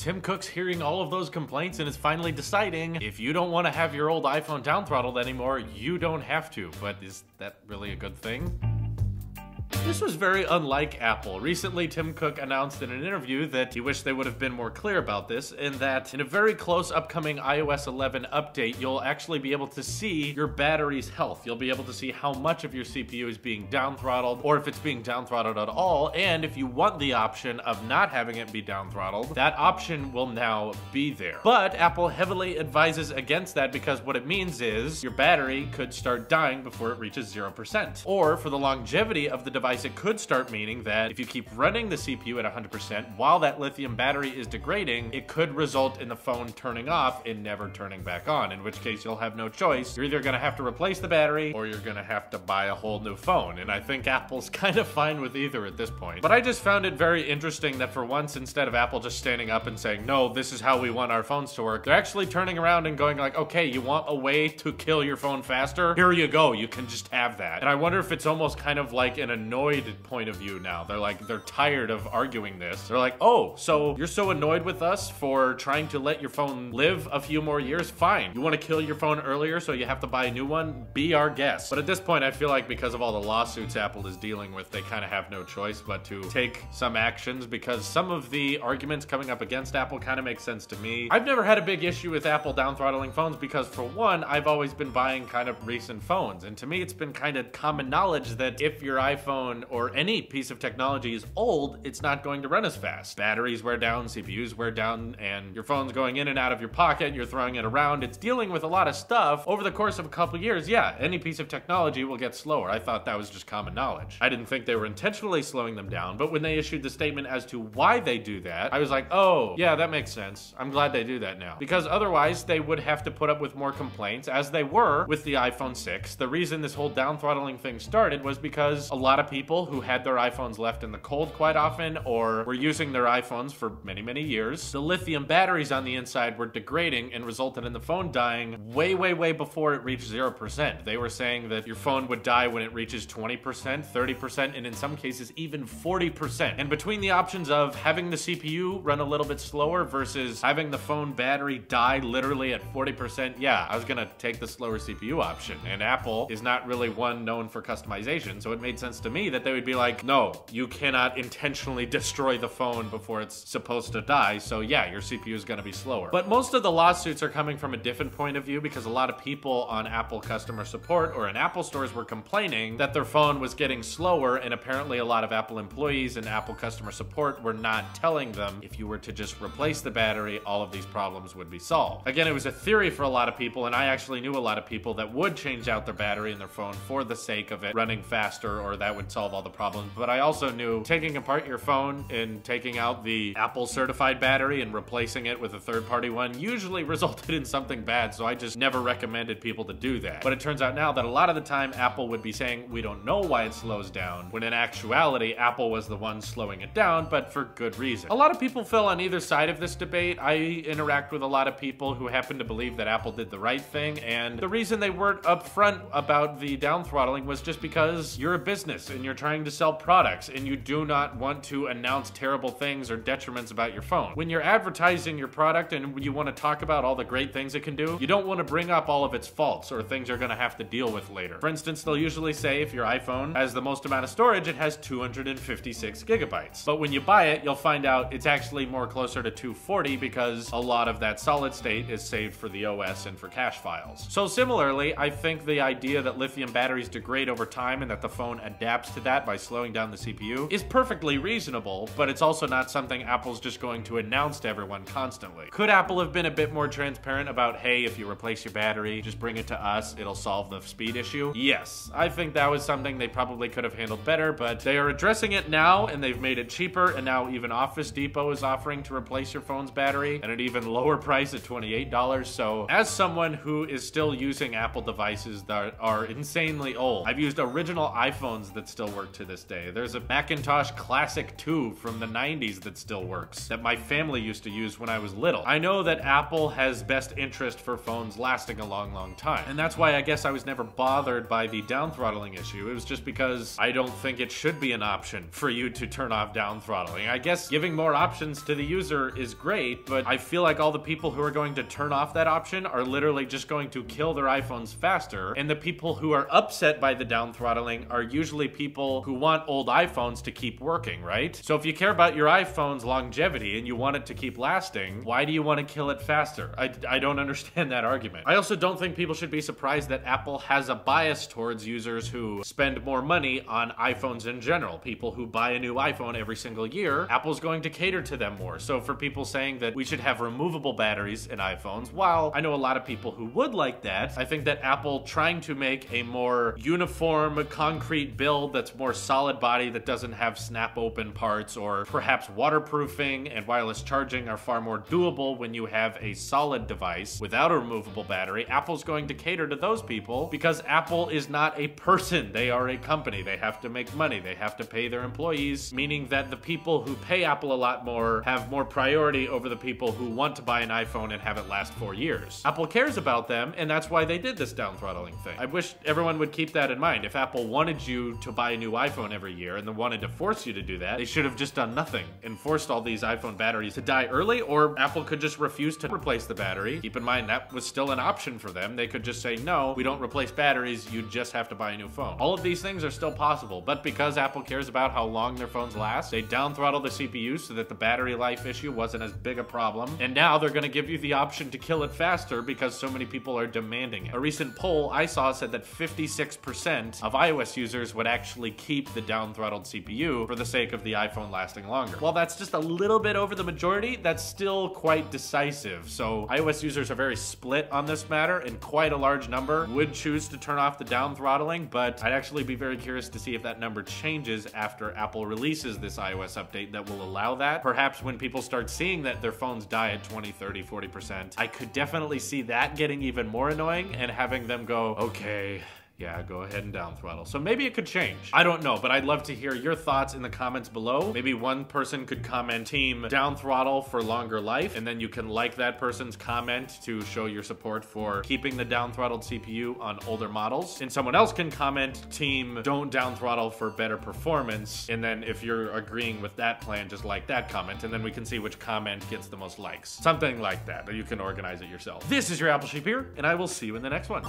Tim Cook's hearing all of those complaints and is finally deciding if you don't want to have your old iPhone down throttled anymore, you don't have to. But is that really a good thing? This was very unlike Apple. Recently, Tim Cook announced in an interview that he wished they would have been more clear about this, and that in a very close upcoming iOS 11 update, you'll actually be able to see your battery's health. You'll be able to see how much of your CPU is being down throttled, or if it's being down throttled at all, and if you want the option of not having it be down throttled, that option will now be there. But Apple heavily advises against that because what it means is your battery could start dying before it reaches 0%. Or for the longevity of the device, it could start meaning that if you keep running the CPU at 100% while that lithium battery is degrading, it could result in the phone turning off and never turning back on, in which case you'll have no choice. You're either gonna have to replace the battery or you're gonna have to buy a whole new phone. And I think Apple's kind of fine with either at this point. But I just found it very interesting that for once, instead of Apple just standing up and saying, no, this is how we want our phones to work, they're actually turning around and going like, okay, you want a way to kill your phone faster? Here you go, you can just have that. And I wonder if it's almost kind of like an annoyed point of view now. They're tired of arguing this. They're like, oh, so you're so annoyed with us for trying to let your phone live a few more years? Fine. You want to kill your phone earlier so you have to buy a new one? Be our guest. But at this point, I feel like because of all the lawsuits Apple is dealing with, they kind of have no choice but to take some actions, because some of the arguments coming up against Apple kind of make sense to me. I've never had a big issue with Apple down throttling phones because, for one, I've always been buying kind of recent phones. And to me, it's been kind of common knowledge that if your iPhone or any piece of technology is old, it's not going to run as fast. Batteries wear down, CPUs wear down, and your phone's going in and out of your pocket, you're throwing it around. It's dealing with a lot of stuff over the course of a couple years. Yeah, any piece of technology will get slower. I thought that was just common knowledge. I didn't think they were intentionally slowing them down, but when they issued the statement as to why they do that, I was like, oh, yeah, that makes sense. I'm glad they do that now. Because otherwise, they would have to put up with more complaints, as they were with the iPhone 6. The reason this whole down throttling thing started was because a lot of people who had their iPhones left in the cold quite often, or were using their iPhones for many, many years, the lithium batteries on the inside were degrading and resulted in the phone dying way, way, way before it reached 0%. They were saying that your phone would die when it reaches 20%, 30%, and in some cases even 40%. And between the options of having the CPU run a little bit slower versus having the phone battery die literally at 40%, yeah, I was gonna take the slower CPU option. And Apple is not really one known for customization, so it made sense to me that they would be like, no, you cannot intentionally destroy the phone before it's supposed to die, so yeah, your CPU is gonna be slower. But most of the lawsuits are coming from a different point of view, because a lot of people on Apple customer support or in Apple stores were complaining that their phone was getting slower, and apparently a lot of Apple employees and Apple customer support were not telling them if you were to just replace the battery, all of these problems would be solved. Again, it was a theory for a lot of people, and I actually knew a lot of people that would change out their battery in their phone for the sake of it running faster, or that would solve all the problems. But I also knew taking apart your phone and taking out the Apple certified battery and replacing it with a third-party one usually resulted in something bad, so I just never recommended people to do that. But it turns out now that a lot of the time Apple would be saying, we don't know why it slows down, when in actuality Apple was the one slowing it down, but for good reason. A lot of people feel on either side of this debate. I interact with a lot of people who happen to believe that Apple did the right thing, and the reason they weren't upfront about the down throttling was just because you're a business and you're trying to sell products, and you do not want to announce terrible things or detriments about your phone. When you're advertising your product and you want to talk about all the great things it can do, you don't want to bring up all of its faults or things you're going to have to deal with later. For instance, they'll usually say if your iPhone has the most amount of storage, it has 256 gigabytes. But when you buy it, you'll find out it's actually more closer to 240 because a lot of that solid state is saved for the OS and for cache files. So similarly, I think the idea that lithium batteries degrade over time and that the phone adapts to that by slowing down the CPU is perfectly reasonable, but it's also not something Apple's just going to announce to everyone constantly. Could Apple have been a bit more transparent about, hey, if you replace your battery, just bring it to us, it'll solve the speed issue? Yes, I think that was something they probably could have handled better, but they are addressing it now, and they've made it cheaper, and now even Office Depot is offering to replace your phone's battery at an even lower price at $28. So as someone who is still using Apple devices that are insanely old, I've used original iPhones that still work to this day. There's a Macintosh Classic 2 from the 90s that still works, that my family used to use when I was little. I know that Apple has best interest for phones lasting a long, long time. And that's why I guess I was never bothered by the down throttling issue. It was just because I don't think it should be an option for you to turn off down throttling. I guess giving more options to the user is great, but I feel like all the people who are going to turn off that option are literally just going to kill their iPhones faster, and the people who are upset by the down throttling are usually people who want old iPhones to keep working, right? So if you care about your iPhone's longevity and you want it to keep lasting, why do you want to kill it faster? I don't understand that argument. I also don't think people should be surprised that Apple has a bias towards users who spend more money on iPhones in general. People who buy a new iPhone every single year, Apple's going to cater to them more. So for people saying that we should have removable batteries in iPhones, while I know a lot of people who would like that, I think that Apple trying to make a more uniform, concrete build that's more solid body, that doesn't have snap open parts, or perhaps waterproofing and wireless charging are far more doable when you have a solid device without a removable battery. Apple's going to cater to those people because Apple is not a person. They are a company. They have to make money. They have to pay their employees, meaning that the people who pay Apple a lot more have more priority over the people who want to buy an iPhone and have it last 4 years. Apple cares about them, and that's why they did this down throttling thing. I wish everyone would keep that in mind. If Apple wanted you to buy a new iPhone every year and then wanted to force you to do that, they should have just done nothing and forced all these iPhone batteries to die early, or Apple could just refuse to replace the battery. Keep in mind, that was still an option for them. They could just say, no, we don't replace batteries, you just have to buy a new phone. All of these things are still possible, but because Apple cares about how long their phones last, they down throttle the CPU so that the battery life issue wasn't as big a problem, and now they're gonna give you the option to kill it faster because so many people are demanding it. A recent poll I saw said that 56% of iOS users would actually keep the down throttled CPU for the sake of the iPhone lasting longer. While that's just a little bit over the majority, that's still quite decisive. So iOS users are very split on this matter, and quite a large number would choose to turn off the down throttling, but I'd actually be very curious to see if that number changes after Apple releases this iOS update that will allow that. Perhaps when people start seeing that their phones die at 20, 30, 40%, I could definitely see that getting even more annoying and having them go, okay, yeah, go ahead and down throttle. So maybe it could change. I don't know, but I'd love to hear your thoughts in the comments below. Maybe one person could comment team down throttle for longer life, and then you can like that person's comment to show your support for keeping the down throttled CPU on older models. And someone else can comment team don't down throttle for better performance. And then if you're agreeing with that plan, just like that comment, and then we can see which comment gets the most likes. Something like that, or you can organize it yourself. This is your Apple Sheep here, and I will see you in the next one.